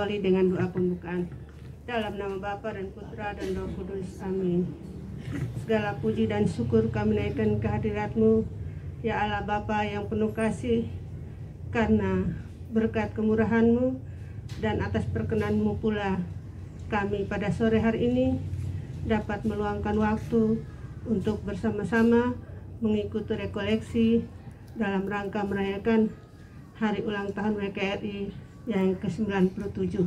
awali dengan doa pembukaan. Dalam nama Bapa dan Putra dan Roh Kudus. Amin. Segala puji dan syukur kami naikkan ke hadirat-Mu, ya Allah Bapa yang penuh kasih, karena berkat kemurahan-Mu dan atas perkenan-Mu pula kami pada sore hari ini dapat meluangkan waktu untuk bersama-sama mengikuti rekoleksi dalam rangka merayakan hari ulang tahun WKRI yang ke-97.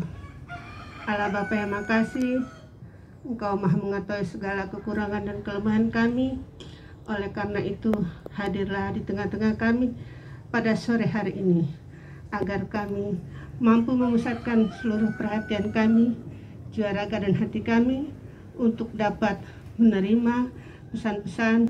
Allah Bapa yang makasih, Engkau maha mengetahui segala kekurangan dan kelemahan kami. Oleh karena itu, hadirlah di tengah-tengah kami pada sore hari ini, agar kami mampu memusatkan seluruh perhatian kami, jiwa raga dan hati kami untuk dapat menerima pesan-pesan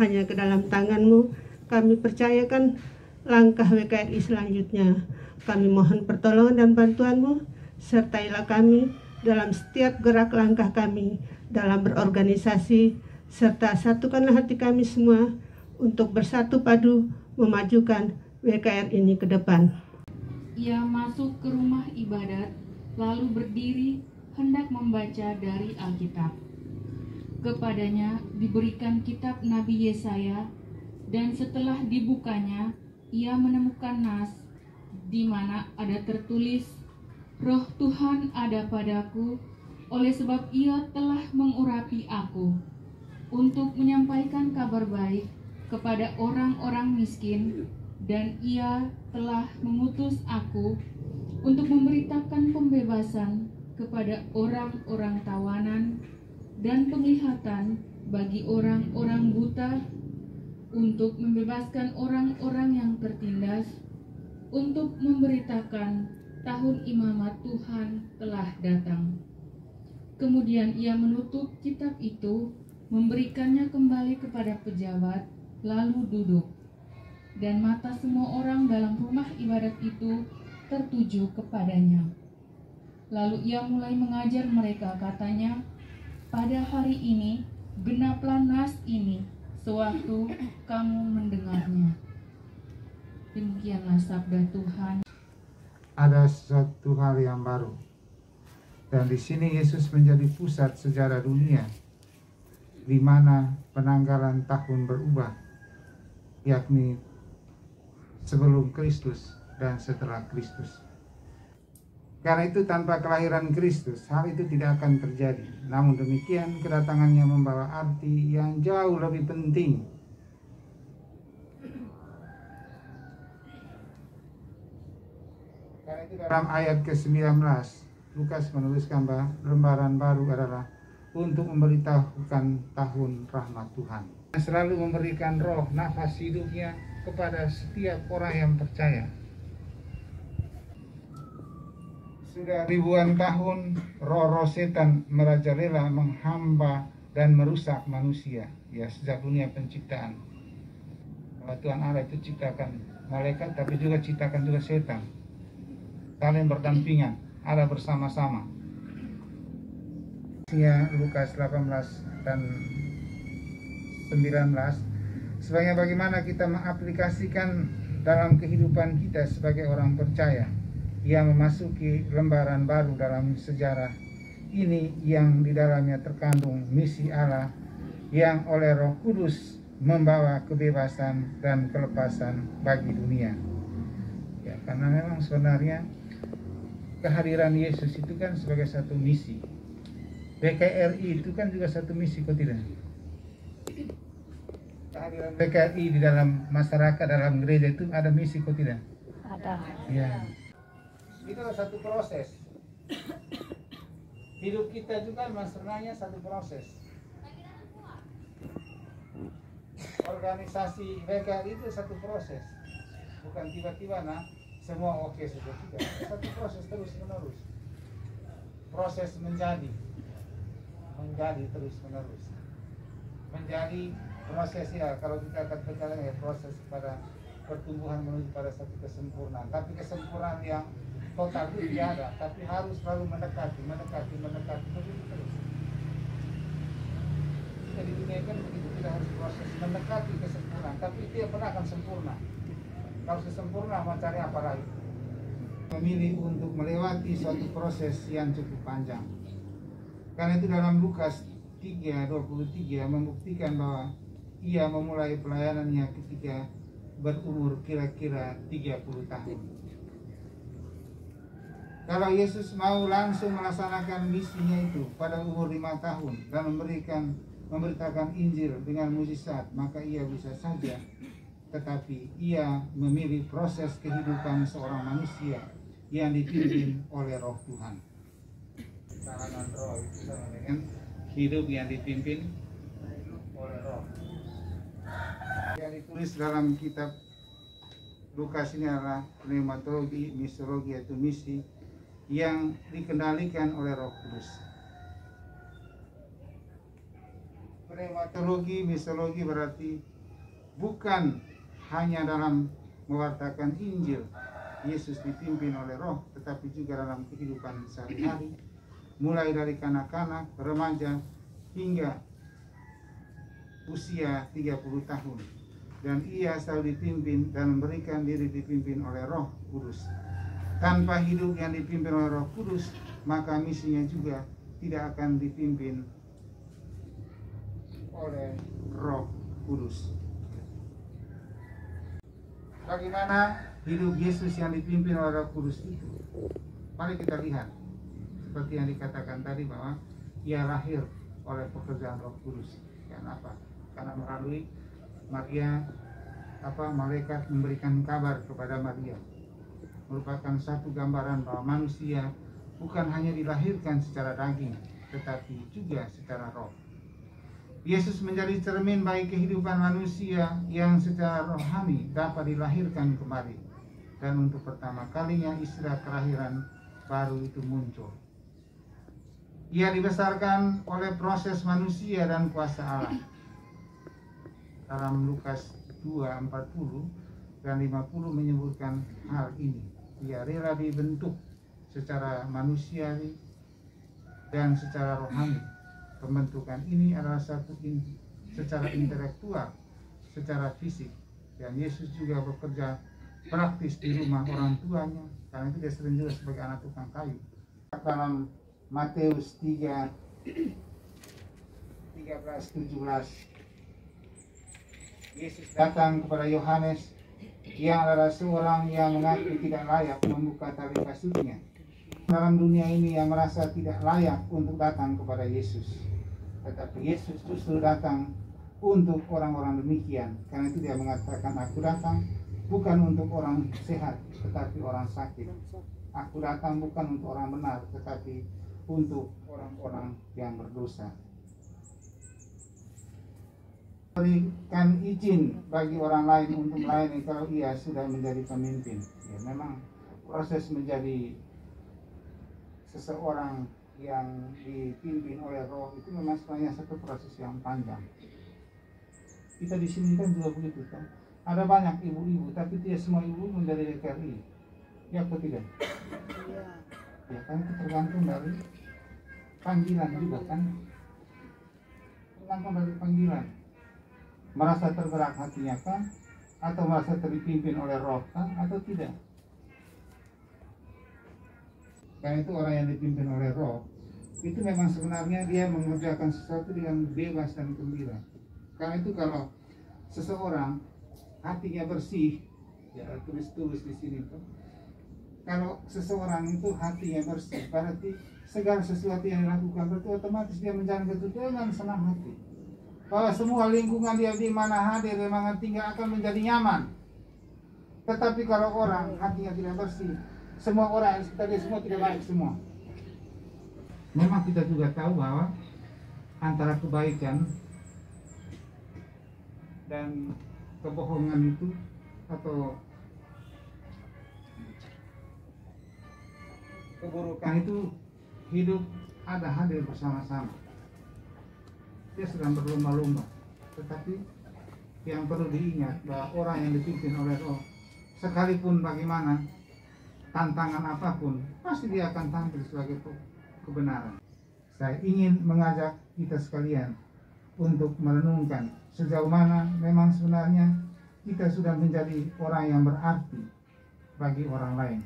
hanya ke dalam tangan-Mu. Kami percayakan langkah WKRI selanjutnya. Kami mohon pertolongan dan bantuan-Mu, sertailah kami dalam setiap gerak langkah kami dalam berorganisasi, serta satukanlah hati kami semua untuk bersatu padu memajukan WKR ini ke depan. Ia masuk ke rumah ibadat, lalu berdiri hendak membaca dari Alkitab. Kepadanya diberikan kitab Nabi Yesaya, dan setelah dibukanya, ia menemukan nas di mana ada tertulis, Roh Tuhan ada padaku, oleh sebab ia telah mengurapi aku, untuk menyampaikan kabar baik kepada orang-orang miskin, dan ia telah mengutus aku untuk memberitakan pembebasan kepada orang-orang tawanan dan penglihatan bagi orang-orang buta, untuk membebaskan orang-orang yang tertindas, untuk memberitakan tahun imamat Tuhan telah datang. Kemudian ia menutup kitab itu, memberikannya kembali kepada pejabat, lalu duduk. Dan mata semua orang dalam rumah ibadat itu tertuju kepadanya. Lalu ia mulai mengajar mereka, katanya, pada hari ini genaplah nas ini sewaktu kamu mendengarnya. Demikianlah sabda Tuhan. Ada suatu hal yang baru, dan di sini Yesus menjadi pusat sejarah dunia, di mana penanggalan tahun berubah, yakni sebelum Kristus dan setelah Kristus. Karena itu tanpa kelahiran Kristus, hal itu tidak akan terjadi. Namun demikian, kedatangannya membawa arti yang jauh lebih penting. Karena itu dalam ayat ke-19, Lukas menuliskan bahwa lembaran baru adalah untuk memberitahukan tahun rahmat Tuhan. Selalu memberikan roh, nafas hidupnya kepada setiap orang yang percaya. Sudah ribuan tahun roh-roh setan merajalela, menghamba dan merusak manusia, ya, sejak dunia penciptaan. Bahwa Tuhan Allah itu ciptakan malaikat, tapi juga ciptakan juga setan, saling berdampingan, ada bersama-sama. Ya, Lukas 18 dan 19, sebagai bagaimana kita mengaplikasikan dalam kehidupan kita sebagai orang percaya yang memasuki lembaran baru dalam sejarah ini, yang di dalamnya terkandung misi Allah yang oleh Roh Kudus membawa kebebasan dan kelepasan bagi dunia. Ya, karena memang sebenarnya kehadiran Yesus itu kan sebagai satu misi. WKRI itu kan juga satu misi, kok tidak? Kehadiran WKRI di dalam masyarakat, dalam gereja itu ada misi, kok tidak? Ada. Ya. Itu adalah satu proses. Hidup kita juga sebenarnya satu proses. Organisasi WKRI itu satu proses. Bukan tiba-tiba semua oke saja, tidak. Satu proses terus menerus. Proses menjadi terus menerus. Menjadi proses, ya, kalau kita katakan ya, proses pada pertumbuhan menuju pada satu kesempurnaan. Tapi kesempurnaan yang total itu tidak ada, tapi harus selalu mendekati begitu terus. Kita di dunia kan begitu, kita harus proses mendekati kesempurnaan, tapi itu pernah akan sempurna. Kalau sesempurna mau cari apa lagi? memilih untuk melewati suatu proses yang cukup panjang. Karena itu dalam Lukas 3:23 membuktikan bahwa ia memulai pelayanannya ketika berumur kira-kira 30 tahun. Kalau Yesus mau langsung melaksanakan misinya itu pada umur 5 tahun dan memberitakan Injil dengan mukjizat, maka ia bisa saja. Tetapi ia memilih proses kehidupan seorang manusia yang dipimpin oleh Roh Tuhan. Tahanan roh itu sama dengan hidup yang dipimpin oleh Roh. Yang ditulis dalam kitab Lukas ini adalah pneumatologi, missiologi atau misi yang dikendalikan oleh Roh Kudus. Pneumatologi, missiologi berarti bukan hanya dalam mewartakan Injil Yesus dipimpin oleh Roh, tetapi juga dalam kehidupan sehari-hari, mulai dari kanak-kanak, remaja, hingga usia 30 tahun. Dan ia selalu dipimpin dan memberikan diri dipimpin oleh Roh Kudus. Tanpa hidup yang dipimpin oleh Roh Kudus, maka misinya juga tidak akan dipimpin oleh Roh Kudus. Bagaimana hidup Yesus yang dipimpin oleh Roh Kudus itu? Mari kita lihat. Seperti yang dikatakan tadi bahwa ia lahir oleh pekerjaan Roh Kudus. Karena apa? Karena melalui Maria, malaikat memberikan kabar kepada Maria. Merupakan satu gambaran bahwa manusia bukan hanya dilahirkan secara daging, tetapi juga secara roh. Yesus menjadi cermin bagi kehidupan manusia yang secara rohani dapat dilahirkan kembali. Dan untuk pertama kalinya istilah kelahiran baru itu muncul. Ia dibesarkan oleh proses manusia dan kuasa Allah. Dalam Lukas 2:40 dan 50 menyebutkan hal ini. Ia rela dibentuk secara manusiawi dan secara rohani. Pembentukan ini adalah secara intelektual, secara fisik. Dan Yesus juga bekerja praktis di rumah orang tuanya, karena itu dia sering juga sebagai anak tukang kayu. Dalam Matius 3:13-17, Yesus datang kepada Yohanes yang adalah seorang yang mengaku tidak layak membuka tali kasutnya. Dalam dunia ini yang merasa tidak layak untuk datang kepada Yesus. Tetapi Yesus justru datang untuk orang-orang demikian. Karena itu dia mengatakan, aku datang bukan untuk orang sehat, tetapi orang sakit. Aku datang bukan untuk orang benar, tetapi untuk orang-orang yang berdosa. Berikan izin bagi orang lain untuk melayani kalau ia sudah menjadi pemimpin. Ya, memang proses menjadi seseorang yang dipimpin oleh Roh itu memang sebenarnya satu proses yang panjang. Kita di sini kan juga begitu kan. Ada banyak ibu-ibu, tapi tidak semua ibu menjadi DKI. Ya atau tidak? Ya kan itu tergantung dari panggilan juga kan. Tergantung dari panggilan. Merasa tergerak hatinya kan, atau merasa terpimpin oleh Roh kan, atau tidak. Karena itu orang yang dipimpin oleh Roh itu memang sebenarnya dia mengerjakan sesuatu dengan bebas dan gembira. Karena itu kalau seseorang hatinya bersih, ya tulis di sini tuh. Kalau seseorang itu hatinya bersih, berarti segala sesuatu yang dilakukan berarti otomatis dia menjalankan itu dengan senang hati. Bahwa semua lingkungan dia di mana hadir, di mana tinggal akan menjadi nyaman. Tetapi kalau orang hatinya tidak bersih, semua orang yang sekitar dia semua tidak baik semua. Memang kita juga tahu bahwa antara kebaikan dan kebohongan itu atau keburukan itu hidup ada hadir bersama-sama. Dia sedang berlomba-lomba. Tetapi yang perlu diingat bahwa orang yang dipimpin oleh Roh, sekalipun bagaimana tantangan apapun, pasti dia akan tampil sebagai kebenaran. Saya ingin mengajak kita sekalian untuk merenungkan sejauh mana memang sebenarnya kita sudah menjadi orang yang berarti bagi orang lain.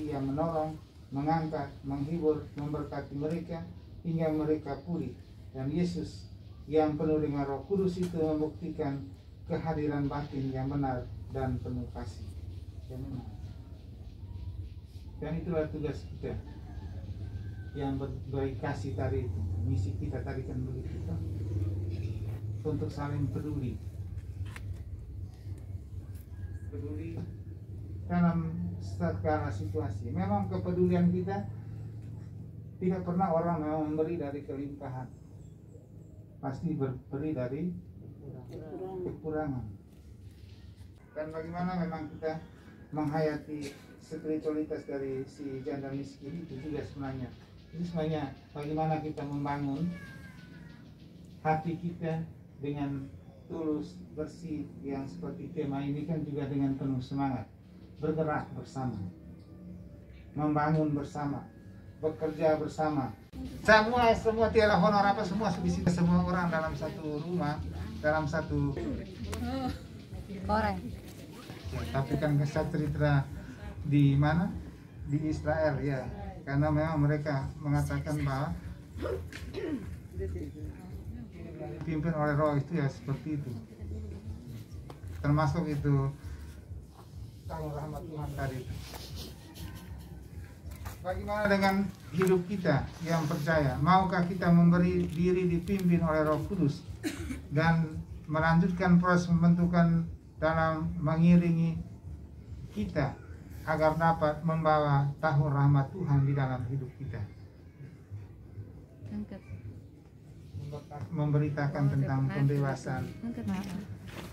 Ia menolong, mengangkat, menghibur, memberkati mereka hingga mereka pulih. Dan Yesus yang penuh dengan Roh Kudus itu membuktikan kehadiran batin yang benar dan penuh kasih. Yang benar. Dan itulah tugas kita yang berbagi kasih tadi itu. Misi kita tadi kan begitu, untuk saling peduli dalam segala situasi. Memang kepedulian kita tidak pernah orang mau memberi dari kelimpahan, pasti beri dari kekurangan. Dan bagaimana memang kita menghayati spiritualitas dari si janda miskin itu juga sebenarnya. Ini sebenarnya bagaimana kita membangun hati kita dengan tulus, bersih, yang seperti tema ini kan juga dengan penuh semangat. Bergerak bersama, membangun bersama, bekerja bersama. Semua tiada honor apa, semua orang dalam satu rumah, dalam satu orang. Ya, tapi kan saya cerita di mana? Di Israel ya. Karena memang mereka mengatakan bahwa dipimpin oleh roh itu ya seperti itu. Termasuk itu tahun rahmat Tuhan tadi itu. Bagaimana dengan hidup kita yang percaya? Maukah kita memberi diri dipimpin oleh Roh Kudus dan melanjutkan proses pembentukan dalam mengiringi kita agar dapat membawa tahun rahmat Tuhan di dalam hidup kita? Memberitakan tentang pendewasaan.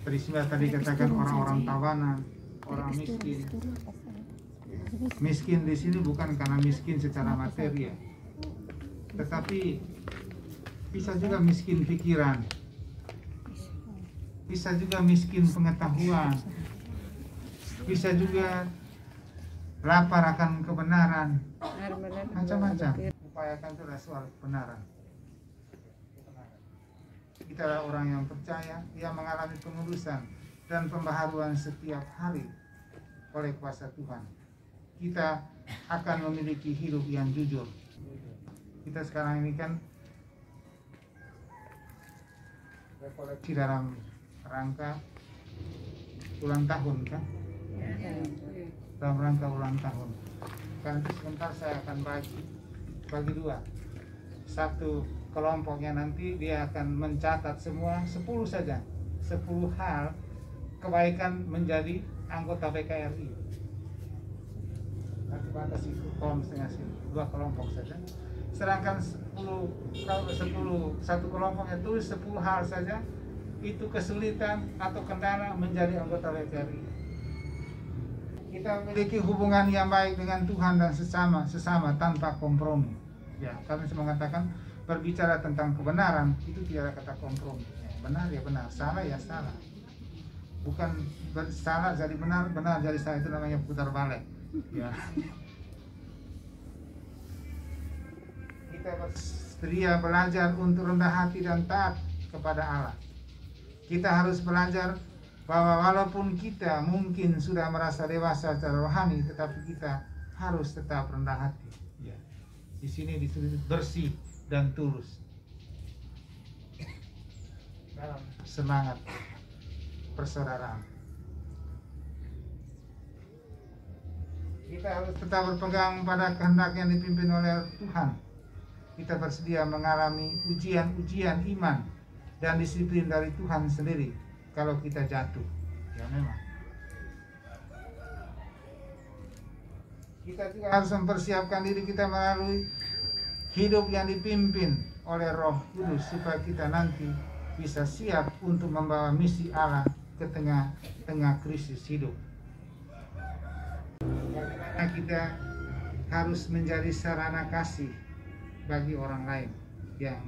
Tadi katakan orang-orang tawanan, orang miskin. Miskin di sini bukan karena miskin secara materi, tetapi bisa juga miskin pikiran, bisa juga miskin pengetahuan, bisa juga lapar akan kebenaran, macam-macam. Upayakan itulah soal kebenaran. Kita adalah orang yang percaya, yang mengalami pengudusan dan pembaharuan setiap hari oleh kuasa Tuhan. Kita akan memiliki hidup yang jujur. Kita sekarang ini kan rekoleksi dalam rangka ulang tahun kan? Dalam rangka ulang tahun. Karena itu sebentar saya akan bagi dua. Satu kelompoknya nanti dia akan mencatat semua 10 saja, 10 hal kebaikan menjadi anggota PKRI. Nanti batasi kolom setengah sini, 2 kelompok saja. Sedangkan 10 satu kelompoknya tulis 10 hal saja itu kesulitan atau kendala menjadi anggota PKRI. Kita memiliki hubungan yang baik dengan Tuhan dan sesama tanpa kompromi. Ya, kami mengatakan berbicara tentang kebenaran itu tidak ada kata kompromi. Benar ya benar, salah ya salah. Bukan salah jadi benar, benar jadi salah, itu namanya putar balik. Ya. Kita bersedia belajar untuk rendah hati dan taat kepada Allah. Kita harus belajar bahwa walaupun kita mungkin sudah merasa dewasa secara rohani, tetapi kita harus tetap rendah hati. Ya. Di sini ditulis bersih dan tulus dalam semangat persaudaraan. Kita harus tetap berpegang pada kehendak yang dipimpin oleh Tuhan. Kita bersedia mengalami ujian-ujian iman dan disiplin dari Tuhan sendiri kalau kita jatuh. Ya memang. Kita juga harus mempersiapkan diri kita melalui hidup yang dipimpin oleh Roh Kudus supaya kita nanti bisa siap untuk membawa misi Allah ke tengah-tengah krisis hidup. Bagaimana kita harus menjadi sarana kasih bagi orang lain yang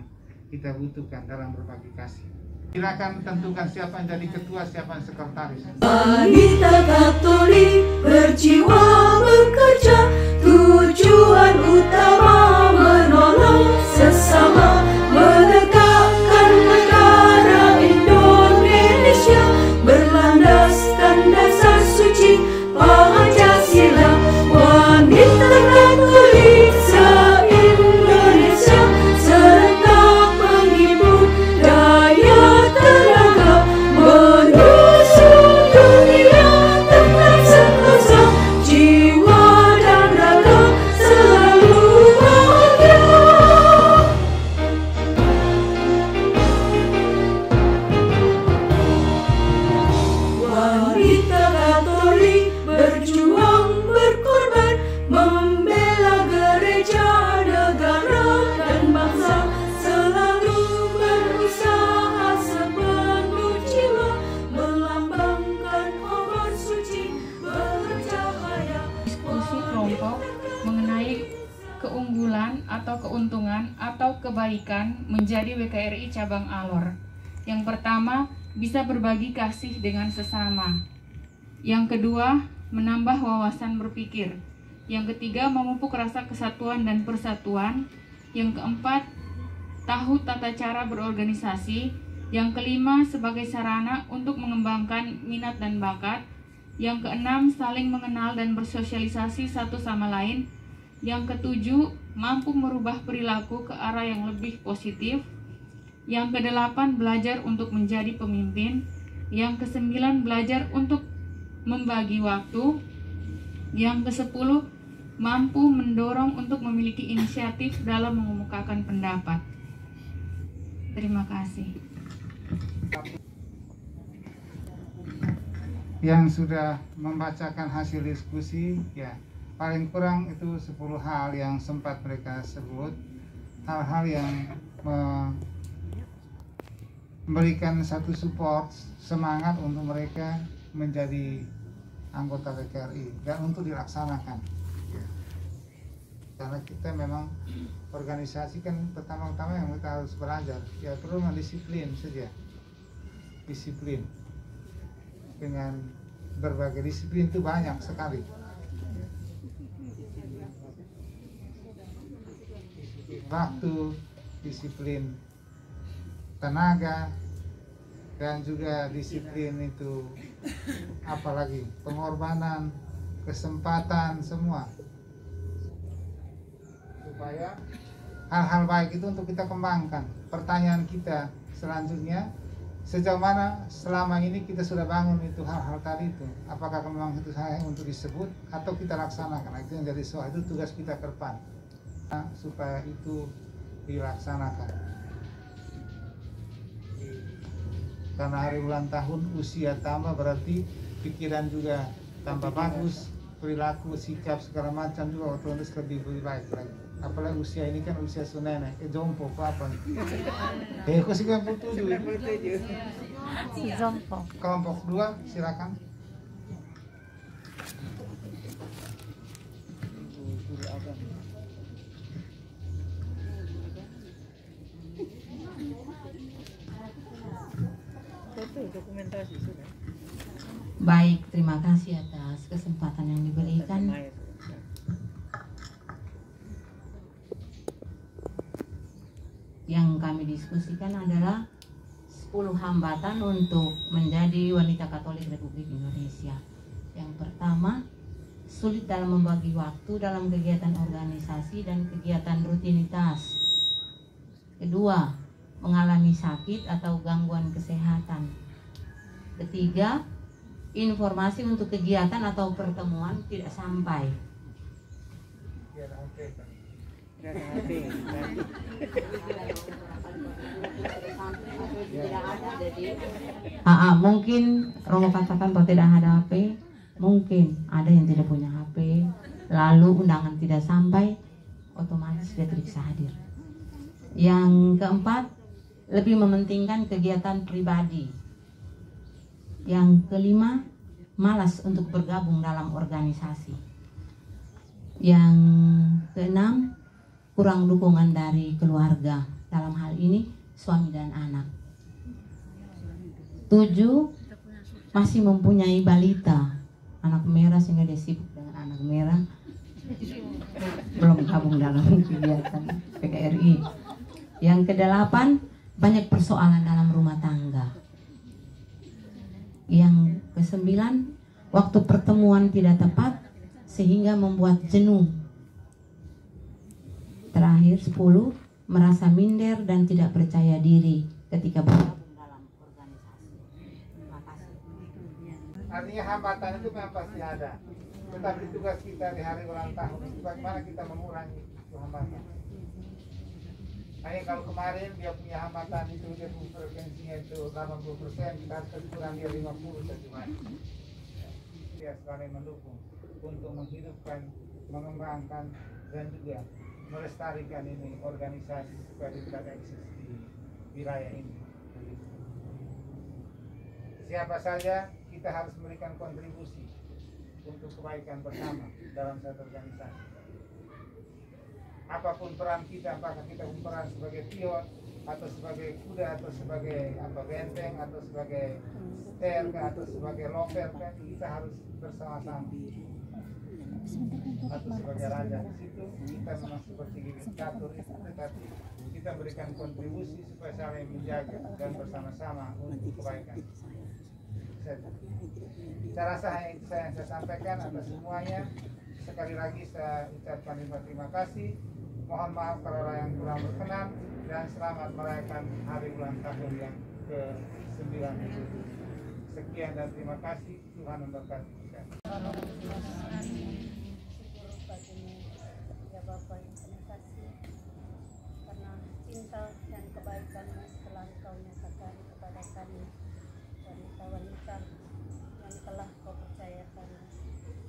kita butuhkan dalam berbagi kasih. Silakan tentukan siapa yang jadi ketua, siapa yang sekretaris. Wanita Katolik berjiwa bekerja, tujuan utama menolong sesama, menegakkan negara Indonesia berlandaskan dasar suci Pancasila. Wanita atau keuntungan atau kebaikan menjadi WKRI Cabang Alor. Yang pertama, bisa berbagi kasih dengan sesama. Yang kedua, menambah wawasan berpikir. Yang ketiga, memupuk rasa kesatuan dan persatuan. Yang keempat, tahu tata cara berorganisasi. Yang kelima, sebagai sarana untuk mengembangkan minat dan bakat. Yang keenam, saling mengenal dan bersosialisasi satu sama lain. Yang ketujuh, mampu merubah perilaku ke arah yang lebih positif. Yang kedelapan, belajar untuk menjadi pemimpin. Yang kesembilan, belajar untuk membagi waktu. Yang kesepuluh, mampu mendorong untuk memiliki inisiatif dalam mengemukakan pendapat. Terima kasih. Yang sudah membacakan hasil diskusi, ya paling kurang itu 10 hal yang sempat mereka sebut, hal-hal yang memberikan satu support, semangat untuk mereka menjadi anggota WKRI dan untuk dilaksanakan. Karena kita memang organisasi kan pertama-tama yang kita harus belajar, ya perlu disiplin saja, disiplin. Dengan berbagai disiplin itu banyak sekali. Waktu, disiplin tenaga, dan juga disiplin itu apalagi pengorbanan, kesempatan, semua, supaya hal-hal baik itu untuk kita kembangkan. Pertanyaan kita selanjutnya, sejauh mana selama ini kita sudah bangun itu hal-hal tadi itu, apakah memang itu hanya untuk disebut atau kita laksanakan? Itu yang jadi soal, itu tugas kita ke depan supaya itu dilaksanakan. Karena hari ulang tahun, usia tambah, berarti pikiran juga tambah bagus, perilaku, sikap segala macam juga otomatis lebih baik lagi. Apalagi usia ini kan usia sunene, jompo apa? Kok 97. Jompo. Kelompok 2 silakan. Baik, terima kasih atas kesempatan yang diberikan. Yang kami diskusikan adalah 10 hambatan untuk menjadi wanita Katolik Republik Indonesia. Yang pertama, sulit dalam membagi waktu dalam kegiatan organisasi dan kegiatan rutinitas. Kedua, mengalami sakit atau gangguan kesehatan. Ketiga, informasi untuk kegiatan atau pertemuan tidak sampai. Mungkin Romo katakan kalau tidak ada HP, mungkin ada yang tidak punya HP, lalu undangan tidak sampai, otomatis dia tidak bisa hadir. Yang keempat, lebih mementingkan kegiatan pribadi. Yang kelima, malas untuk bergabung dalam organisasi. Yang keenam, kurang dukungan dari keluarga, dalam hal ini suami dan anak. 7, masih mempunyai balita, anak merah, sehingga dia sibuk dengan anak merah, belum gabung dalam kegiatan PKRI. Yang ke-8, banyak persoalan dalam rumah tangga. Yang ke-9, waktu pertemuan tidak tepat sehingga membuat jenuh. Terakhir 10, merasa minder dan tidak percaya diri ketika bergabung dalam organisasi. Terima kasih. Artinya hambatan itu memang pasti ada. Tetapi tugas kita di hari ulang tahun itu bagaimana kita mengurangi itu hambatan. Hanya kalau kemarin dia punya hambatan itu, dia punya frekuensinya itu 80%, kita harus kurang dia 50 saja. Dia saling mendukung untuk menghidupkan, mengembangkan, dan juga melestarikan ini organisasi supaya tidak eksis di wilayah ini. Siapa saja kita harus memberikan kontribusi untuk kebaikan bersama dalam satu organisasi. apapun peran kita, apakah kita berperan sebagai pion atau sebagai kuda atau sebagai benteng atau sebagai TRK atau sebagai loper, kan kita harus bersama-sama. Atau sebagai raja di situ kita memang seperti diktator itu, tetapi kita berikan kontribusi supaya saling menjaga dan bersama-sama untuk kebaikan. Saya rasa hanya itu yang saya sampaikan atas semuanya. Sekali lagi saya ucapkan terima kasih. Mohon maaf kalau ada yang kurang berkenan, dan selamat merayakan hari ulang tahun yang ke-9. Sekian dan terima kasih. Tuhan memberkati kita. Ya Bapa yang penuh kasih, karena cinta dan kebaikan-Mu telah Engkau nyatakan kepada kami, wanita-wanita yang telah Kau percayakan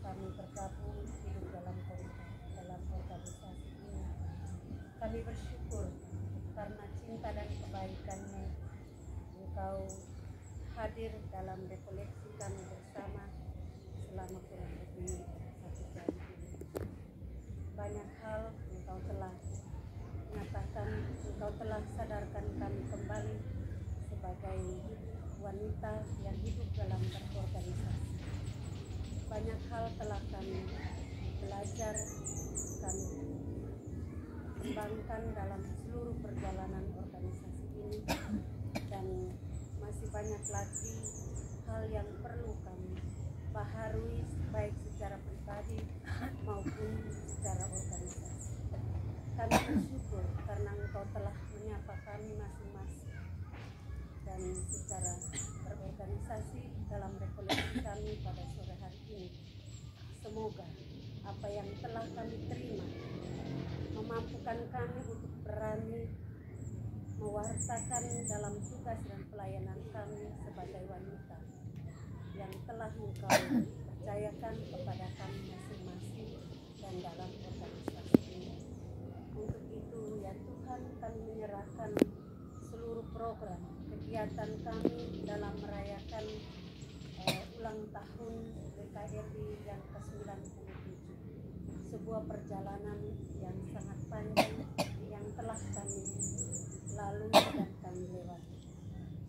kami bergabung hidup dalam organisasi ini. Kami bersyukur karena cinta dan kebaikan-Mu Engkau hadir dalam rekoleksi kami bersama selama kurang lebih 1 jam ini. Banyak hal Engkau telah nyatakan, Engkau telah sadarkan kami kembali sebagai wanita yang hidup dalam berorganisasi. Banyak hal telah kami belajar, kami kembangkan dalam seluruh perjalanan organisasi ini, dan masih banyak lagi hal yang perlu kami baharui baik secara pribadi maupun secara organisasi. Kami bersyukur karena Engkau telah menyapa kami masing-masing, dan secara berorganisasi dalam rekoleksi kami pada sore hari ini. Semoga apa yang telah kami terima memampukan kami untuk berani mewartakan dalam tugas dan pelayanan kami sebagai wanita yang telah Engkau percayakan kepada kami masing-masing dan dalam organisasi ini. Untuk itu ya Tuhan, kami menyerahkan seluruh program kegiatan kami dalam merayakan ulang tahun BKRI yang ke-97, sebuah perjalanan yang sangat panjang yang telah kami lalui dan kami lewati.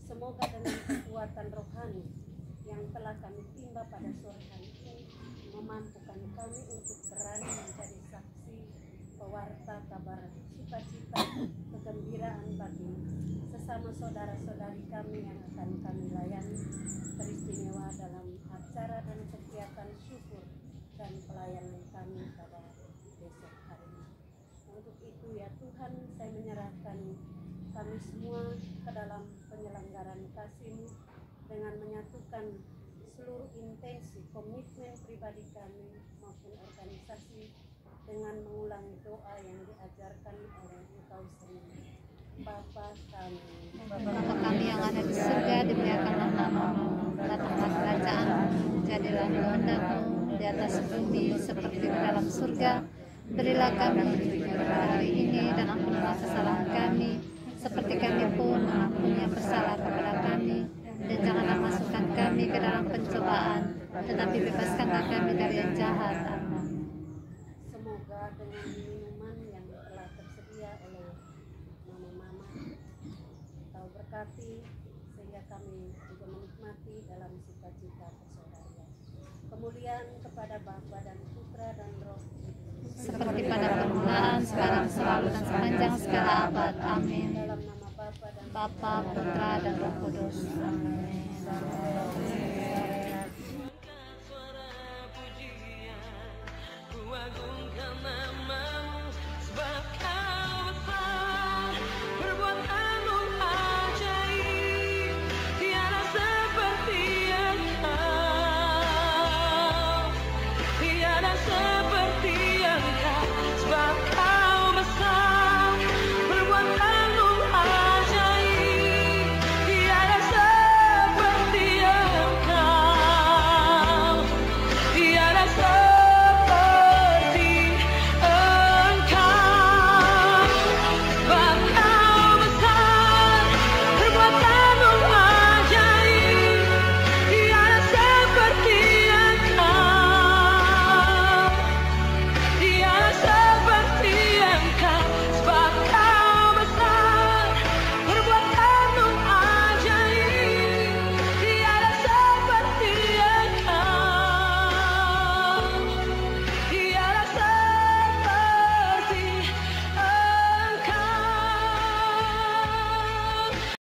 Semoga dengan kekuatan rohani yang telah kami timba pada sore hari ini memampukan kami untuk berani menjadi saksi pewarta kabar sukacita, kegembiraan bagi sesama saudara-saudari kami yang akan kami layani teristimewa dalam acara dan kegiatan syukur dan pelayanan kami pada besok hari ini. Untuk itu ya Tuhan, saya menyerahkan kami semua ke dalam penyelenggaraan kasih-Mu dengan menyatukan seluruh intensi komitmen pribadi kami maupun organisasi dengan mengulangi doa yang diajarkan oleh Engkau sendiri. Bapa kami yang ada di surga, dimuliakanlah nama-Mu, datanglah kerajaan-Mu, jadilah kehendak-Mu di atas bumi seperti di dalam surga. Berilah kami pada hari ini, dan ampunilah kesalahan kami seperti kami pun mengampuni yang bersalah kepada kami, dan janganlah masukkan kami ke dalam pencobaan, tetapi bebaskanlah kami dari yang jahat. Amin. Semoga dengan minuman yang telah tersedia oleh mama-mama Kau berkati, sehingga kami juga menikmati dalam sukacita persaudaraan. Kemuliaan kepada Bapa dan Putra dan Roh Kudus, seperti pada permulaan, sekarang, selalu, dan sepanjang segala abad. Amin. Dalam nama Bapa, Putra, dan Roh Kudus. Amin.